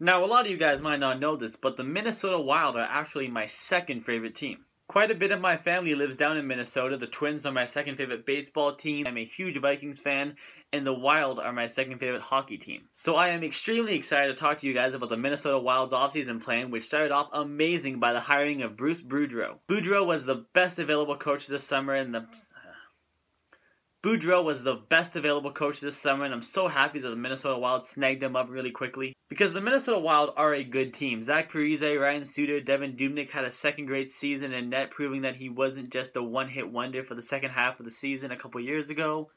Now, a lot of you guys might not know this, but the Minnesota Wild are actually my second favorite team. Quite a bit of my family lives down in Minnesota. The Twins are my second favorite baseball team. I'm a huge Vikings fan, and the Wild are my second favorite hockey team. So I am extremely excited to talk to you guys about the Minnesota Wild's offseason plan, which started off amazing by the hiring of Bruce Boudreau. Boudreau was the best available coach this summer, and I'm so happy that the Minnesota Wild snagged him up really quickly. Because the Minnesota Wild are a good team. Zach Parise, Ryan Suter, Devin Dubnyk had a second great season in net, proving that he wasn't just a one-hit wonder for the second half of the season a couple years ago.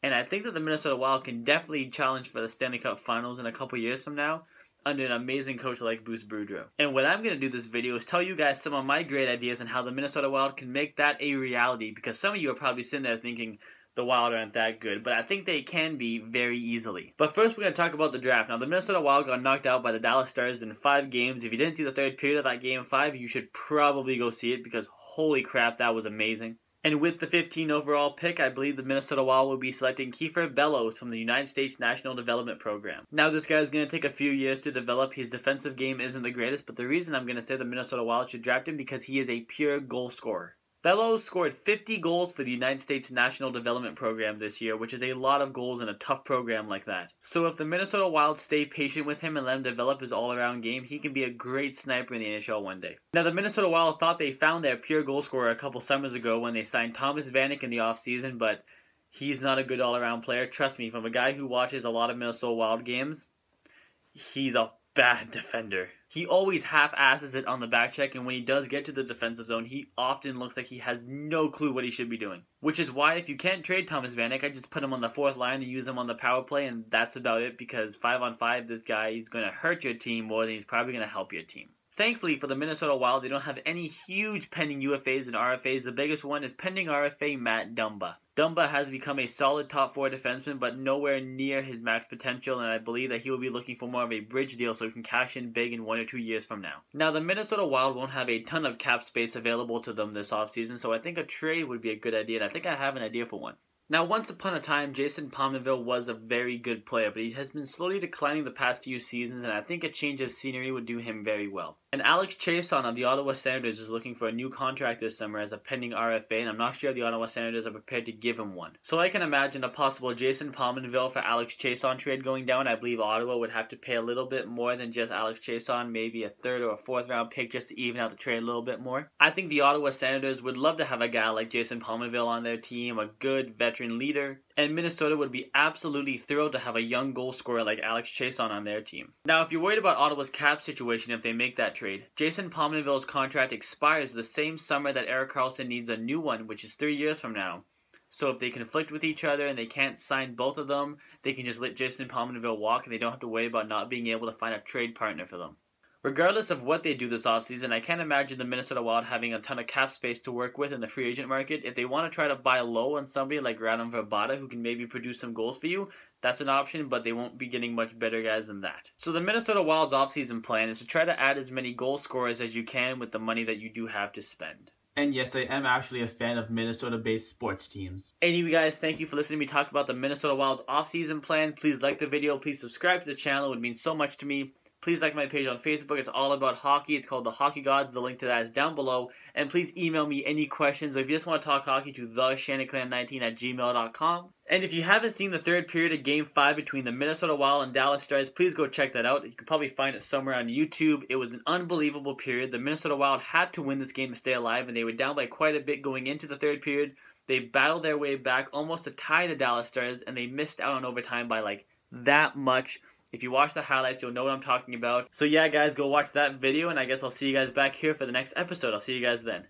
And I think that the Minnesota Wild can definitely challenge for the Stanley Cup Finals in a couple years from now under an amazing coach like Bruce Boudreau. And what I'm going to do this video is tell you guys some of my great ideas on how the Minnesota Wild can make that a reality. Because some of you are probably sitting there thinking, the Wild aren't that good, but I think they can be very easily. But first we're going to talk about the draft. Now the Minnesota Wild got knocked out by the Dallas Stars in 5 games. If you didn't see the third period of that game 5, you should probably go see it because holy crap, that was amazing. And with the 15 overall pick, I believe the Minnesota Wild will be selecting Kiefer Bellows from the United States National Development Program. Now this guy is going to take a few years to develop. His defensive game isn't the greatest, but the reason I'm going to say the Minnesota Wild should draft him because he is a pure goal scorer. Bellows scored 50 goals for the United States National Development Program this year, which is a lot of goals in a tough program like that. So if the Minnesota Wild stay patient with him and let him develop his all-around game, he can be a great sniper in the NHL one day. Now the Minnesota Wild thought they found their pure goal scorer a couple summers ago when they signed Thomas Vanek in the offseason, but he's not a good all-around player. Trust me, from a guy who watches a lot of Minnesota Wild games, he's a bad defender. He always half-asses it on the back check, and when he does get to the defensive zone, he often looks like he has no clue what he should be doing. Which is why if you can't trade Thomas Vanek, I just put him on the 4th line and use him on the power play, and that's about it because 5-on-5, this guy is going to hurt your team more than he's probably going to help your team. Thankfully for the Minnesota Wild, they don't have any huge pending UFAs and RFAs. The biggest one is pending RFA Matt Dumba. Dumba has become a solid top 4 defenseman, but nowhere near his max potential, and I believe that he will be looking for more of a bridge deal so he can cash in big in 1 or 2 years from now. Now, the Minnesota Wild won't have a ton of cap space available to them this offseason, so I think a trade would be a good idea, and I think I have an idea for one. Now, once upon a time, Jason Pominville was a very good player, but he has been slowly declining the past few seasons, and I think a change of scenery would do him very well. And Alex Chiasson of the Ottawa Senators is looking for a new contract this summer as a pending RFA, and I'm not sure the Ottawa Senators are prepared to give him one. So I can imagine a possible Jason Pominville for Alex Chiasson trade going down. I believe Ottawa would have to pay a little bit more than just Alex Chiasson, maybe a 3rd or a 4th round pick just to even out the trade a little bit more. I think the Ottawa Senators would love to have a guy like Jason Pominville on their team, a good veteran leader, and Minnesota would be absolutely thrilled to have a young goal scorer like Alex Chiasson on their team. Now, if you're worried about Ottawa's cap situation if they make that trade, Jason Pominville's contract expires the same summer that Erik Karlsson needs a new one, which is 3 years from now. So if they conflict with each other and they can't sign both of them, they can just let Jason Pominville walk and they don't have to worry about not being able to find a trade partner for them. Regardless of what they do this offseason, I can't imagine the Minnesota Wild having a ton of cap space to work with in the free agent market. If they want to try to buy low on somebody like Radim Vrbata who can maybe produce some goals for you, that's an option, but they won't be getting much better guys than that. So the Minnesota Wild's offseason plan is to try to add as many goal scorers as you can with the money that you do have to spend. And yes, I am actually a fan of Minnesota-based sports teams. Anyway guys, thank you for listening to me talk about the Minnesota Wild's offseason plan. Please like the video, please subscribe to the channel, it would mean so much to me. Please like my page on Facebook. It's all about hockey. It's called The Hockey Gods. The link to that is down below. And please email me any questions or if you just want to talk hockey to theshannonclan19@gmail.com. And if you haven't seen the 3rd period of Game 5 between the Minnesota Wild and Dallas Stars, please go check that out. You can probably find it somewhere on YouTube. It was an unbelievable period. The Minnesota Wild had to win this game to stay alive, and they were down by quite a bit going into the 3rd period. They battled their way back almost to tie the Dallas Stars, and they missed out on overtime by like that much. If you watch the highlights, you'll know what I'm talking about. So yeah, guys, go watch that video, and I guess I'll see you guys back here for the next episode. I'll see you guys then.